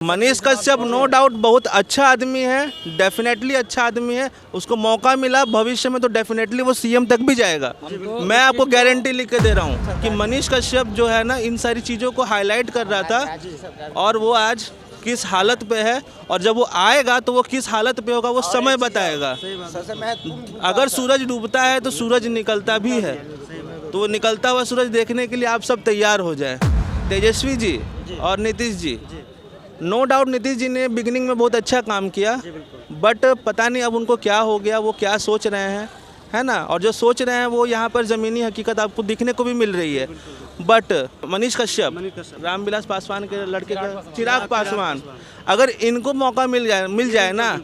Manish Kashyap no doubt बहुत अच्छा आदमी है, डेफिनेटली अच्छा आदमी है। उसको मौका मिला भविष्य में तो डेफिनेटली वो सीएम तक भी जाएगा। मैं आपको गारंटी लिख के दे रहा हूँ कि मनीष कश्यप जो है ना, इन सारी चीज़ों को हाईलाइट कर रहा था और वो आज किस हालत पे है, और जब वो आएगा तो वो किस हालत पे होगा वो समय बताएगा। अगर सूरज डूबता है तो सूरज निकलता भी है, तो वो निकलता हुआ सूरज देखने के लिए आप सब तैयार हो जाए। तेजस्वी जी और नीतीश जी, नो डाउट नीतीश जी ने बिगिनिंग में बहुत अच्छा काम किया, बट पता नहीं अब उनको क्या हो गया, वो क्या सोच रहे हैं, है ना। और जो सोच रहे हैं वो यहाँ पर ज़मीनी हकीकत आपको दिखने को भी मिल रही है। बट मनीष कश्यप, रामविलास पासवान के लड़के का चिराग पासवान, अगर इनको मौका मिल जाए ना,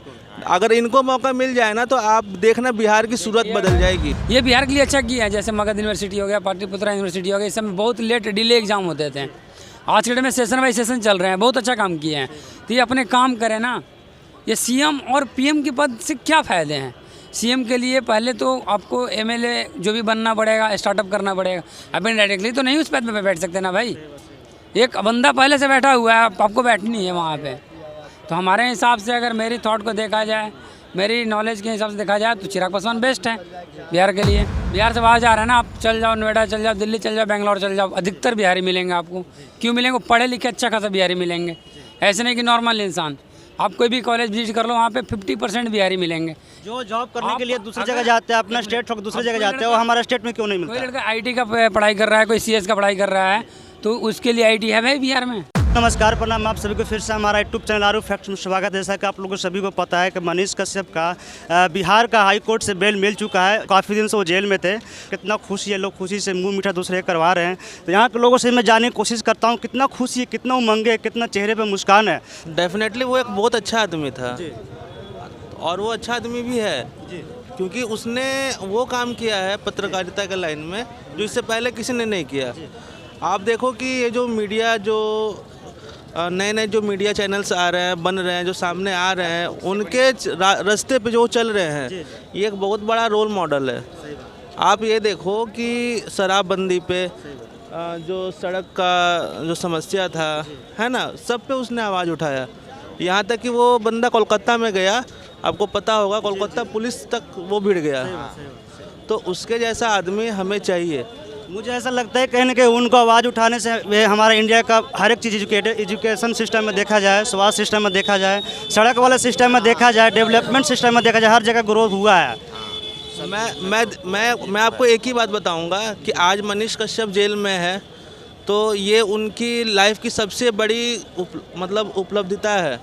अगर इनको मौका मिल जाए ना, तो आप देखना बिहार की सूरत बदल जाएगी। ये बिहार के लिए अच्छा किया है। जैसे मगध यूनिवर्सिटी हो गया, पाटलिपुत्रा यूनिवर्सिटी हो गया, इस समय बहुत लेट डिले एग्जाम होते थे। आज के डेट में सेशन बाई सेशन चल रहे हैं, बहुत अच्छा काम किए हैं। तो ये अपने काम करें ना। ये सीएम और पीएम के पद से क्या फ़ायदे हैं? सीएम के लिए पहले तो आपको एमएलए जो भी बनना पड़ेगा, स्टार्टअप करना पड़ेगा। अभी डायरेक्टली तो नहीं उस पद पे बैठ सकते ना भाई। एक बंदा पहले से बैठा हुआ है, आपको बैठनी है वहाँ पे। तो हमारे हिसाब से अगर मेरी थॉट को देखा जाए, मेरी नॉलेज के हिसाब से देखा जाए, तो चिराग पासवान बेस्ट है बिहार के लिए। बिहार से बाहर जा रहे हैं ना, आप चल जाओ, नोएडा चल जाओ, दिल्ली चल जाओ, बेंगलोर चल जाओ, अधिकतर बिहारी मिलेंगे आपको। क्यों मिलेंगे? पढ़े लिखे अच्छा खासा बिहारी मिलेंगे। ऐसे नहीं कि नॉर्मल इंसान। आप कोई भी कॉलेज विजिट कर लो, वहाँ पे 50% बिहारी मिलेंगे। जो जॉब करने के लिए दूसरी जगह जाते हैं, अपना स्टेट छोड़ दूसरी जगह जाते हैं, वो हमारा स्टेट में क्यों नहीं मिलता? कोई लड़का आईटी का पढ़ाई कर रहा है, कोई सीएस का पढ़ाई कर रहा है, तो उसके लिए आईटी है भाई बिहार में। नमस्कार, प्रणाम आप सभी को फिर से हमारा यूट्यूब चैनल आरू फैक्ट्स में स्वागत है। जैसा कि आप लोगों को सभी को पता है कि मनीष कश्यप का बिहार का हाई कोर्ट से बेल मिल चुका है। काफ़ी दिन से वो जेल में थे। कितना खुशी है, लोग खुशी से मुंह मीठा दूसरे करवा रहे हैं। तो यहाँ के लोगों से मैं जानने की कोशिश करता हूँ कितना खुशी है, कितना उमंग है, कितना चेहरे पर मुस्कान है। डेफिनेटली वो एक बहुत अच्छा आदमी था और वो अच्छा आदमी भी है, क्योंकि उसने वो काम किया है पत्रकारिता के लाइन में जो इससे पहले किसी ने नहीं किया। आप देखो कि ये जो मीडिया, जो नए नए जो मीडिया चैनल्स आ रहे हैं, बन रहे हैं, जो सामने आ रहे हैं, उनके रास्ते पे जो चल रहे हैं, ये एक बहुत बड़ा रोल मॉडल है। आप ये देखो कि शराबबंदी पे जो सड़क का जो समस्या था, है ना, सब पे उसने आवाज़ उठाया। यहाँ तक कि वो बंदा कोलकाता में गया, आपको पता होगा, कोलकाता पुलिस तक वो भिड़ गया। तो उसके जैसा आदमी हमें चाहिए। मुझे ऐसा लगता है कहीं ना कहीं उनको आवाज़ उठाने से वे हमारा इंडिया का हर एक चीज़ एजुकेशन सिस्टम में देखा जाए, स्वास्थ्य सिस्टम में देखा जाए, सड़क वाले सिस्टम में देखा जाए, डेवलपमेंट सिस्टम में देखा जाए, हर जगह ग्रोथ हुआ है। मैं आपको एक ही बात बताऊंगा कि आज मनीष कश्यप जेल में है, तो ये उनकी लाइफ की सबसे बड़ी उपलब्धिता है।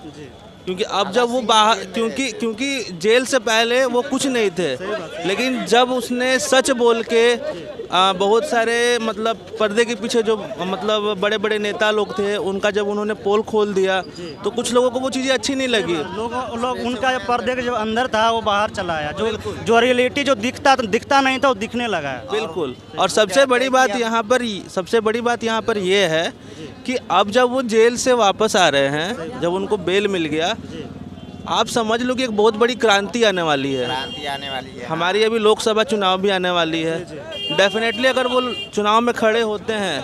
क्योंकि अब जब वो बाहर, क्योंकि जेल से पहले वो कुछ नहीं थे, लेकिन जब उसने सच बोल के बहुत सारे पर्दे के पीछे जो बड़े बड़े नेता लोग थे, उनका जब उन्होंने पोल खोल दिया, तो कुछ लोगों को वो चीज़ें अच्छी नहीं लगी। लोग उनका जो पर्दे के जो अंदर था वो बाहर चला आया, जो रियलिटी जो दिखता नहीं था वो दिखने लगा है। बिल्कुल। और सबसे बड़ी बात यहाँ पर ये है कि अब जब वो जेल से वापस आ रहे हैं, जब उनको बेल मिल गया, आप समझ लो कि एक बहुत बड़ी क्रांति आने वाली है। हमारी अभी लोकसभा चुनाव भी आने वाली है। डेफिनेटली अगर वो चुनाव में खड़े होते हैं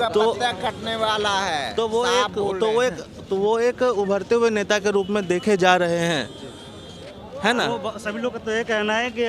तो कटने वाला है, तो वो एक उभरते हुए नेता के रूप में देखे जा रहे हैं, है ना। सभी लोग का तो ये कहना है कि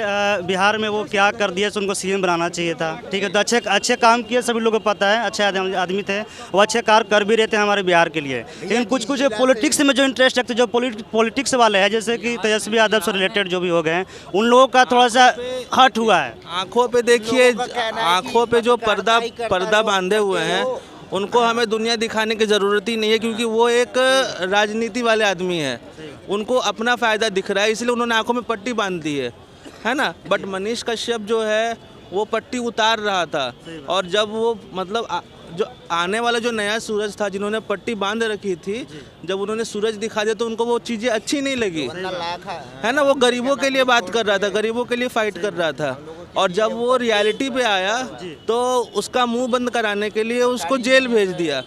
बिहार में वो क्या कर दिया, उनको सीएम बनाना चाहिए था। ठीक है, तो अच्छे काम किए, सभी लोगों को पता है, अच्छे आदमी थे, वो अच्छे कार्य कर भी रहे थे हमारे बिहार के लिए। लेकिन कुछ पॉलिटिक्स में जो इंटरेस्ट रखते, जो पॉलिटिक्स वाले हैं, जैसे कि तेजस्वी यादव से रिलेटेड जो भी हो गए हैं, उन लोगों का थोड़ा सा हट हुआ है। आँखों पे देखिए, आँखों पे जो पर्दा बांधे हुए हैं, उनको हमें दुनिया दिखाने की ज़रूरत ही नहीं है, क्योंकि वो एक राजनीति वाले आदमी हैं। उनको अपना फ़ायदा दिख रहा है, इसलिए उन्होंने आंखों में पट्टी बांध दी है ना। बट मनीष कश्यप जो है वो पट्टी उतार रहा था, और जब वो जो आने वाला जो नया सूरज था, जिन्होंने पट्टी बांध रखी थी, जब उन्होंने सूरज दिखा दिया तो उनको वो चीज़ें अच्छी नहीं लगी, है ना। वो गरीबों के लिए बात कर रहा था, गरीबों के लिए फाइट कर रहा था, और जब वो रियलिटी पे आया तो उसका मुंह बंद कराने के लिए उसको जेल भेज दिया,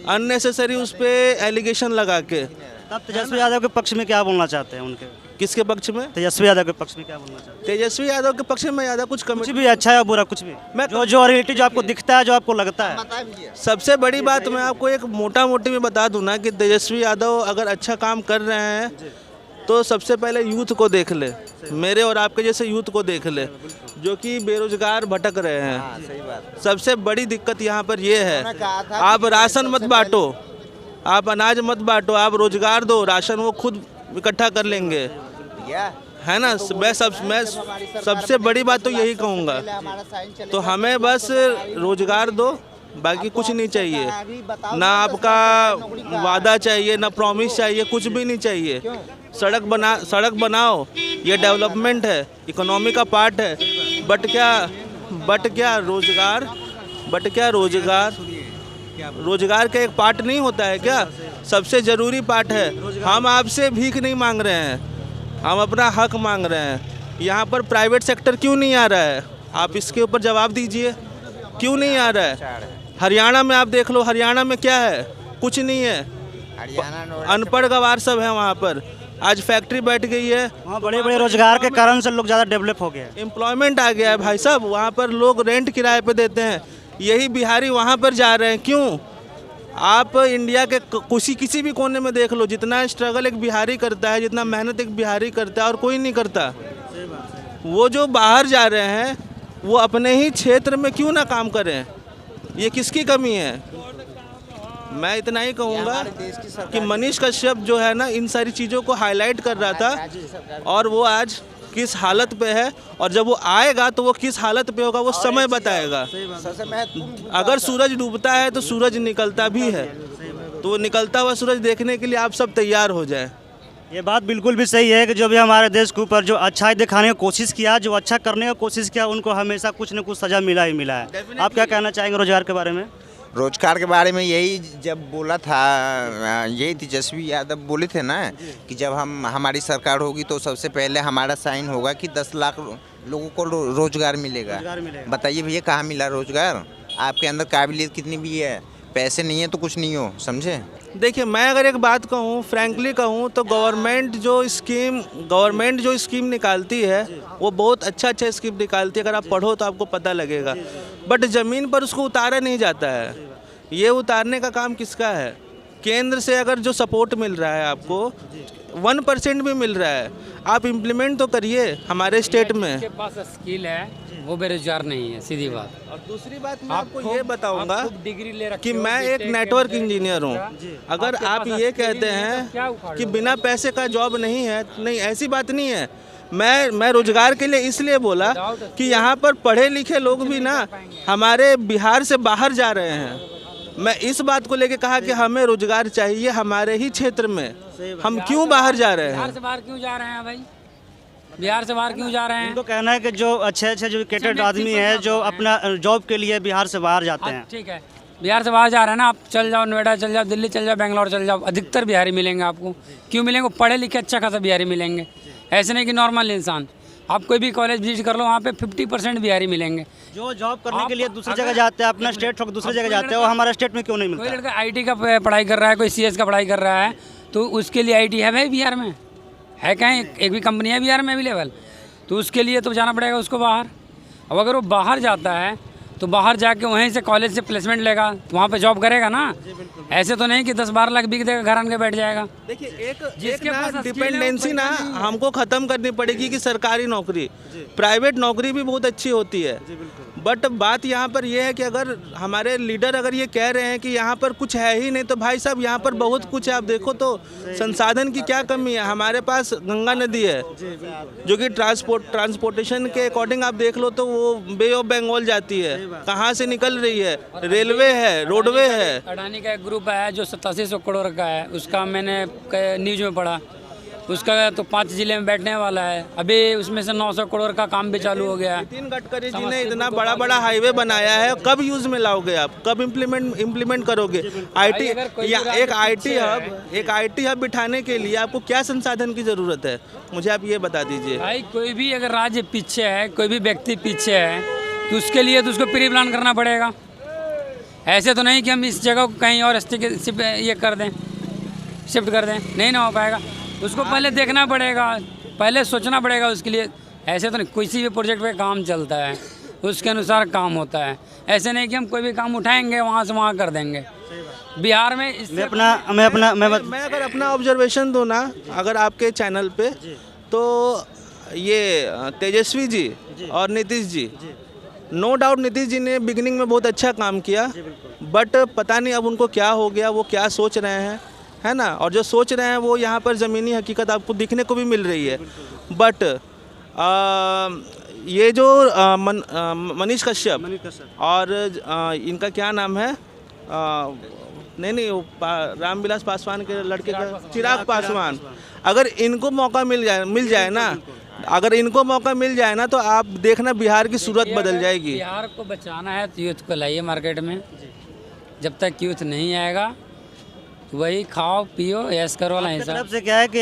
अननेसेसरी उस पर एलिगेशन लगा के। तब तेजस्वी यादव के पक्ष में क्या बोलना चाहते हैं उनके? किसके पक्ष में? तेजस्वी यादव के पक्ष में क्या बोलना चाहते तेजस्वी यादव के पक्ष में ज़्यादा कुछ हैं? कुछ कमेंट। भी अच्छा है बुरा कुछ भी, मैं- जो रियलिटी जो आपको दिखता है, जो आपको लगता है। सबसे बड़ी बात मैं आपको एक मोटा मोटी में बता दूं ना कि तेजस्वी यादव अगर अच्छा काम कर रहे हैं तो सबसे पहले यूथ को देख ले, मेरे और आपके जैसे यूथ को देख ले जो कि बेरोजगार भटक रहे हैं। सबसे बड़ी दिक्कत यहाँ पर ये है, आप राशन मत बांटो, आप अनाज मत बांटो, आप रोजगार दो, राशन वो खुद इकट्ठा कर लेंगे, है ना। मैं सबसे बड़ी बात तो यही कहूँगा, तो हमें बस रोजगार दो, बाकी कुछ नहीं चाहिए, ना आपका वादा चाहिए, ना प्रॉमिस चाहिए, कुछ भी नहीं चाहिए। सड़क बनाओ, ये डेवलपमेंट है, इकोनॉमी का पार्ट है, बट क्या रोजगार का एक पार्ट नहीं होता है क्या? सबसे ज़रूरी पार्ट है। हम आपसे भीख नहीं मांग रहे हैं, हम अपना हक मांग रहे हैं। यहाँ पर प्राइवेट सेक्टर क्यों नहीं आ रहा है? आप इसके ऊपर जवाब दीजिए, क्यों नहीं आ रहा है? हरियाणा में आप देख लो, हरियाणा में क्या है? कुछ नहीं है, अनपढ़ गवार सब है वहाँ पर। आज फैक्ट्री बैठ गई है, वहाँ बड़े बड़े रोजगार के कारण से लोग ज़्यादा डेवलप हो गए। एम्प्लॉयमेंट आ गया है भाई साहब, वहाँ पर लोग रेंट किराए पे देते हैं, यही बिहारी वहाँ पर जा रहे हैं। क्यों? आप इंडिया के किसी भी कोने में देख लो, जितना स्ट्रगल एक बिहारी करता है, जितना मेहनत एक बिहारी करता है, और कोई नहीं करता। वो जो बाहर जा रहे हैं वो अपने ही क्षेत्र में क्यों ना काम करें? ये किसकी कमी है? मैं इतना ही कहूँगा कि मनीष कश्यप जो है ना, इन सारी चीज़ों को हाईलाइट कर रहा था, और वो आज किस हालत पे है, और जब वो आएगा तो वो किस हालत पे होगा वो समय बताएगा। अगर सूरज डूबता है तो सूरज निकलता भी है, तो वो निकलता हुआ सूरज देखने के लिए आप सब तैयार हो जाए। ये बात बिल्कुल भी सही है कि जो भी हमारे देश के ऊपर जो अच्छाई दिखाने की कोशिश किया, जो अच्छा करने की कोशिश किया, उनको हमेशा कुछ न कुछ सज़ा मिला ही मिला है। आप क्या कहना चाहेंगे रोजगार के बारे में? रोजगार के बारे में यही जब बोला था, यही तेजस्वी यादव बोले थे ना कि जब हमारी सरकार होगी तो सबसे पहले हमारा साइन होगा कि 10 लाख लोगों को रोजगार मिलेगा। बताइए भैया, कहाँ मिला रोजगार? आपके अंदर काबिलियत कितनी भी है, पैसे नहीं है तो कुछ नहीं हो, समझे? देखिए, मैं अगर एक बात कहूँ, फ्रैंकली कहूँ, तो गवर्नमेंट जो स्कीम निकालती है वो बहुत अच्छा स्कीम निकालती है। अगर आप पढ़ो तो आपको पता लगेगा, बट ज़मीन पर उसको उतारा नहीं जाता है। ये उतारने का काम किसका है? केंद्र से अगर जो सपोर्ट मिल रहा है आपको 1% भी मिल रहा है, आप इम्प्लीमेंट तो करिए हमारे स्टेट में। जिसके पास स्किल है वो बेरोजगार नहीं है, सीधी बात। और दूसरी बात मैं आपको ये बताऊंगा डिग्री ले कि मैं एक नेटवर्क इंजीनियर हूँ। अगर आप ये कहते हैं कि बिना पैसे का जॉब नहीं है, नहीं, ऐसी बात नहीं है। मैं रोजगार के लिए इसलिए बोला कि यहाँ पर पढ़े लिखे लोग भी ना हमारे बिहार से बाहर जा रहे हैं। मैं इस बात को लेके कहा कि हमें रोजगार चाहिए हमारे ही क्षेत्र में, हम क्यों बाहर जा रहे हैं? बिहार से बाहर क्यों जा रहे हैं भाई? बिहार से बाहर क्यों जा रहे हैं? उनको कहना है कि जो अच्छे जो एजुकेटेड आदमी है, जो अपना जॉब के लिए बिहार से बाहर जाते हैं। ठीक है, बिहार से बाहर जा रहे हैं ना, आप चल जाओ, नोएडा चल जाओ, दिल्ली चल जाओ, बेंगलोर चल जाओ, अधिकतर बिहारी मिलेंगे आपको। क्यों मिलेंगे? पढ़े लिखे अच्छा खासा बिहारी मिलेंगे, ऐसे नहीं कि नॉर्मल इंसान। आप कोई भी कॉलेज विजिट कर लो, वहाँ पे 50% बिहारी मिलेंगे। जो जॉब करने के लिए दूसरी जगह जाते हैं, अपना स्टेट छोड़ दूसरी जगह जाते हैं, वो हमारे स्टेट में क्यों नहीं कोई मिलता? लड़का आईटी का पढ़ाई कर रहा है, कोई सीएस का पढ़ाई कर रहा है, तो उसके लिए आईटी है भाई बिहार में? है कहीं एक भी कंपनी है बिहार में अवेलेबल? तो उसके लिए तो जाना पड़ेगा उसको बाहर। अब अगर वो बाहर जाता है तो बाहर जाके वहीं से कॉलेज से प्लेसमेंट लेगा, तो वहाँ पे जॉब करेगा ना। ऐसे तो नहीं कि 10-12 लाख बिक देगा, घर आन के बैठ जाएगा। देखिए, एक जिसके ना पास डिपेंडेंसी ना हमको ख़त्म करनी पड़ेगी कि सरकारी नौकरी, प्राइवेट नौकरी भी बहुत अच्छी होती है, बट बात यहाँ पर यह है कि अगर हमारे लीडर अगर ये कह रहे हैं कि यहाँ पर कुछ है ही नहीं, तो भाई साहब यहाँ पर बहुत कुछ है। आप देखो तो संसाधन की क्या कमी है। हमारे पास गंगा नदी है जो कि ट्रांसपोर्टेशन के अकॉर्डिंग आप देख लो तो वो बे ऑफ बंगाल जाती है, कहाँ से निकल रही है? रेलवे है, रोडवे है। अडानी का एक ग्रुप है जो 8700 करोड़ का है, उसका मैंने न्यूज़ में पढ़ा, उसका तो 5 जिले में बैठने वाला है। अभी उसमें से 900 करोड़ का काम भी चालू हो गया है। नितिन गडकरी जी ने इतना बड़ा बड़ा हाईवे बनाया है, कब यूज में लाओगे आप? कब इम्प्लीमेंट करोगे? आईटी या एक आईटी हब बिठाने के लिए आपको क्या संसाधन की जरूरत है? मुझे आप ये बता दीजिए। भाई कोई भी अगर राज्य पीछे है, कोई भी व्यक्ति पीछे है, तो उसके लिए तो उसको प्री प्लान करना पड़ेगा। ऐसे तो नहीं कि हम इस जगह को कहीं और ये कर दें, शिफ्ट कर दें, नहीं ना हो पाएगा। उसको पहले देखना पड़ेगा, पहले सोचना पड़ेगा उसके लिए। ऐसे तो नहीं, किसी भी प्रोजेक्ट पे काम चलता है, उसके अनुसार काम होता है। ऐसे नहीं कि हम कोई भी काम उठाएंगे वहाँ से वहाँ कर देंगे। बिहार में इससे मैं अगर अपना ऑब्जर्वेशन दूँ ना, अगर आपके चैनल पे, तो ये तेजस्वी जी और नीतीश जी, नो डाउट नीतीश जी ने बिगिनिंग में बहुत अच्छा काम किया, बट पता नहीं अब उनको क्या हो गया, वो क्या सोच रहे हैं, है ना। और जो सोच रहे हैं वो यहाँ पर ज़मीनी हकीकत आपको दिखने को भी मिल रही है। बट ये जो मनीष कश्यप और इनका क्या नाम है, नहीं वो रामविलास पासवान के लड़के का चिराग पासवान, अगर इनको मौका मिल जाए ना, अगर इनको मौका मिल जाए ना, तो आप देखना बिहार की सूरत बदल जाएगी। बिहार को बचाना है तो यूथ को लाइए मार्केट में। जब तक यूथ नहीं आएगा तो वही खाओ पियो ऐश करो वाला हिसाब। तरफ से क्या है कि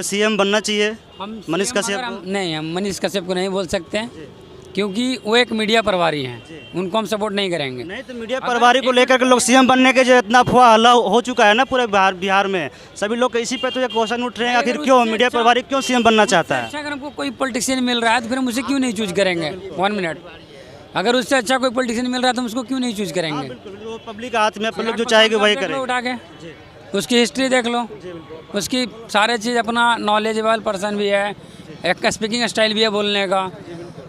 सीएम बनना चाहिए मनीष कश्यप को? नहीं, हम मनीष कश्यप को नहीं बोल सकते हैं, क्योंकि वो एक मीडिया प्रभारी हैं, उनको हम सपोर्ट नहीं करेंगे। नहीं तो मीडिया प्रभारी को लेकर के लोग सीएम बनने के जो इतना अफवाह हल्ला हो चुका है ना पूरे बिहार में, सभी लोग इसी पे तो ये क्वेश्चन उठ रहे हैं, आखिर क्यों मीडिया प्रभारी क्यों सीएम बनना चाहता है? अच्छा, अगर हमको कोई पॉलिटिशियन मिल रहा है तो फिर हम उसे क्यों नहीं चूज करेंगे? 1 मिनट, अगर उससे अच्छा कोई पॉलिटिशियन मिल रहा है तो हम उसको क्यों नहीं चूज करेंगे? वो पब्लिक हाथ में, अपन लोग जो चाहेंगे वही करेंगे। उठा के उसकी हिस्ट्री देख लो, उसकी सारे चीज़, अपना नॉलेजेबल पर्सन भी है, एक स्पीकिंग स्टाइल भी है बोलने का,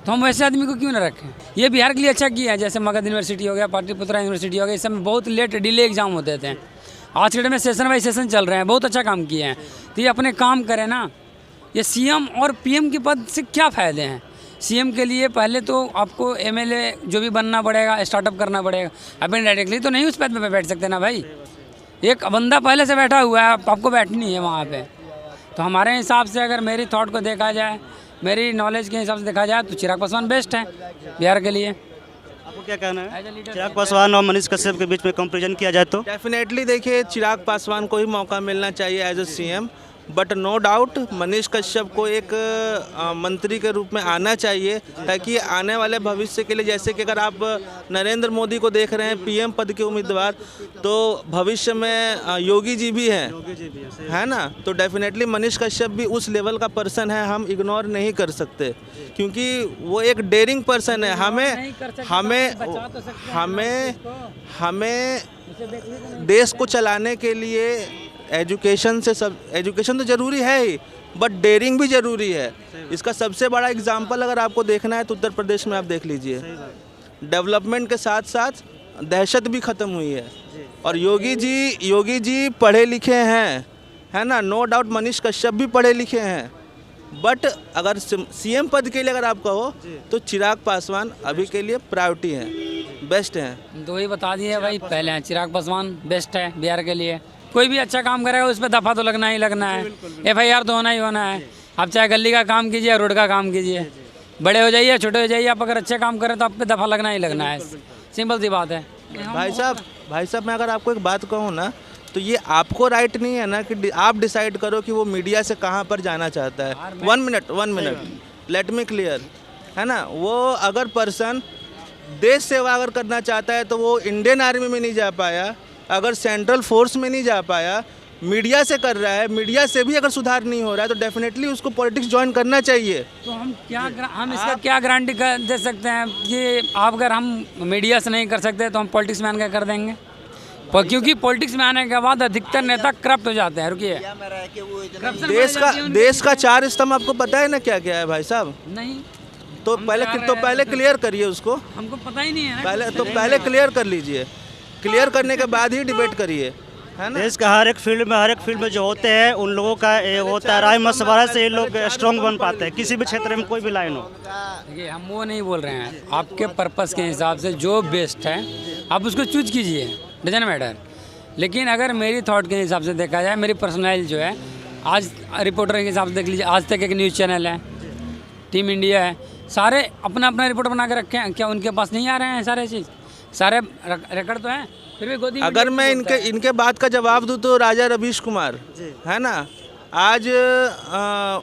तो हम वैसे आदमी को क्यों ना रखें? ये बिहार के लिए अच्छा किया है। जैसे मगध यूनिवर्सिटी हो गया, पाटलिपुत्रा यूनिवर्सिटी हो गया, इस समय बहुत लेट डिले एग्जाम होते थे। आज के डेट में सेशन बाई सेशन चल रहे हैं, बहुत अच्छा काम किए हैं। तो ये अपने काम करें ना। ये सीएम और पीएम के पद से क्या फ़ायदे हैं? सीएम के लिए पहले तो आपको एमएलए जो भी बनना पड़ेगा, स्टार्टअप करना पड़ेगा। अभी डायरेक्टली तो नहीं उस पद पे बैठ सकते ना भाई। एक बंदा पहले से बैठा हुआ है, आपको बैठनी है वहाँ पे। तो हमारे हिसाब से, अगर मेरी थॉट को देखा जाए, मेरी नॉलेज के हिसाब से देखा जाए, तो चिराग पासवान बेस्ट है बिहार के लिए। आपको क्या कहना है? चिराग पासवान और मनीष कश्यप के बीच में कंपैरिजन किया जाए तो डेफिनेटली देखिए, चिराग पासवान को ही मौका मिलना चाहिए as a CM, but no doubt Manish Kashyap को एक मंत्री के रूप में आना चाहिए, ताकि आने वाले भविष्य के लिए, जैसे कि अगर आप नरेंद्र मोदी को देख रहे हैं पीएम पद के उम्मीदवार, तो भविष्य में योगी जी भी हैं, है ना। तो डेफिनेटली मनीष कश्यप भी उस लेवल का पर्सन है, हम इग्नोर नहीं कर सकते, क्योंकि वो एक डेयरिंग पर्सन है। हमें देश को चलाने के लिए एजुकेशन तो ज़रूरी है ही, बट डेयरिंग भी ज़रूरी है। इसका सबसे बड़ा एग्जांपल अगर आपको देखना है तो उत्तर प्रदेश में आप देख लीजिए, डेवलपमेंट के साथ साथ दहशत भी ख़त्म हुई है। और योगी जी पढ़े लिखे हैं, है ना, नो डाउट मनीष कश्यप भी पढ़े लिखे हैं, बट अगर सीएम पद के लिए अगर आप कहो तो चिराग पासवान अभी के लिए प्रायोरिटी है, बेस्ट हैं। दो ही बता दिए भाई, पहले हैं चिराग पासवान बेस्ट है बिहार के लिए। कोई भी अच्छा काम करेगा उस पर दफ़ा तो लगना ही लगना है, FIR तो होना ही होना है। आप चाहे गली का काम कीजिए या रोड का काम कीजिए, बड़े हो जाइए छोटे हो जाइए, आप अगर अच्छे काम करें तो आप पे दफ़ा लगना ही लगना है। सिंपल सी बात है। भाई साहब मैं अगर आपको एक बात कहूँ ना, तो ये आपको राइट नहीं है ना कि आप डिसाइड करो कि वो मीडिया से कहाँ पर जाना चाहता है। 1 मिनट लेट मी क्लियर, है ना। वो अगर पर्सन देश सेवा अगर करना चाहता है तो वो इंडियन आर्मी में नहीं जा पाया, अगर सेंट्रल फोर्स में नहीं जा पाया, मीडिया से कर रहा है, मीडिया से भी अगर सुधार नहीं हो रहा है, तो डेफिनेटली उसको पॉलिटिक्स ज्वाइन करना चाहिए। तो हम इसका क्या गारंटी दे सकते हैं कि आप, अगर हम मीडिया से नहीं कर सकते तो हम पॉलिटिक्स में आने कर देंगे? क्योंकि पॉलिटिक्स में आने के बाद अधिकतर नेता करप्ट हो जाते हैं। रुकिए, देश का 4 स्तंभ आपको पता है ना क्या क्या है भाई साहब? नहीं तो पहले क्लियर करिए उसको, हमको पता ही नहीं है। पहले क्लियर कर लीजिए, क्लियर करने के बाद ही डिबेट करिए, है ना। देश का हर एक फील्ड में जो होते हैं उन लोगों का होता है राय मशवरा से ये लोग स्ट्रॉन्ग बन पाते हैं, किसी भी क्षेत्र में कोई भी लाइन हो। देखिए, हम वो नहीं बोल रहे हैं, आपके पर्पस के हिसाब से जो बेस्ट है आप उसको चूज कीजिए, डजंट मैटर। लेकिन अगर मेरी थॉट के हिसाब से देखा जाए, मेरी पर्सनल जो है, आज रिपोर्टर के हिसाब से देख लीजिए, आज तक एक न्यूज़ चैनल है, टीम इंडिया है, सारे अपना अपना रिपोर्ट बना के रखे हैं। क्या उनके पास नहीं आ रहे हैं सारे चीज़? सारे रिकॉर्ड तो हैं, फिर भी गोदी। अगर मैं इनके बात का जवाब दूं तो राजा रवीश कुमार, है ना, आज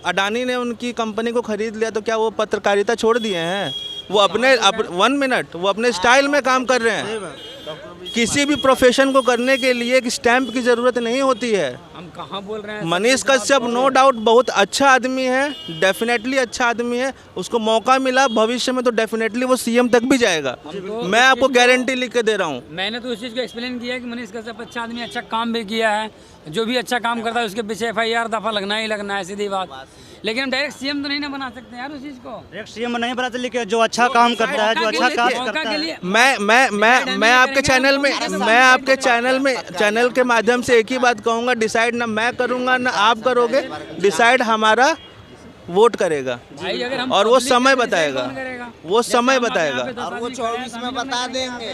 अडानी ने उनकी कंपनी को खरीद लिया, तो क्या वो पत्रकारिता छोड़ दिए हैं? वो अपने 1 मिनट वो अपने स्टाइल में काम कर रहे हैं। किसी भी प्रोफेशन को करने के लिए एक स्टैंप की ज़रूरत नहीं होती है। हम कहाँ बोल रहे हैं? मनीष कश्यप नो डाउट बहुत अच्छा आदमी है, डेफिनेटली अच्छा आदमी है। उसको मौका मिला भविष्य में तो डेफिनेटली वो सीएम तक भी जाएगा। मैं आपको गारंटी लिख के दे रहा हूँ। मैंने तो उस चीज़ को एक्सप्लेन किया है कि मनीष कश्यप अच्छा आदमी, अच्छा काम भी किया है। जो भी अच्छा काम करता है उसके पीछे FIR दफा लगना ही लगना है, सीधी बात। लेकिन हम डायरेक्ट सीएम तो नहीं ना बना सकते यार उस चीज़ को। एक सीएम नहीं बनाते, लेकिन जो अच्छा काम करता है, जो अच्छा काम करता है। मैं आपके चैनल के माध्यम से एक ही बात कहूँगा, डिसाइड ना मैं करूँगा ना आप करोगे, डिसाइड हमारा वोट करेगा भाई अगर हम और वो public समय को decide बताएगा, कौन करेगा? वो समय जैसे हम बताएगा। यहाँ पे 10 और वो आदमी खड़े हैं, 24 में बता देंगे।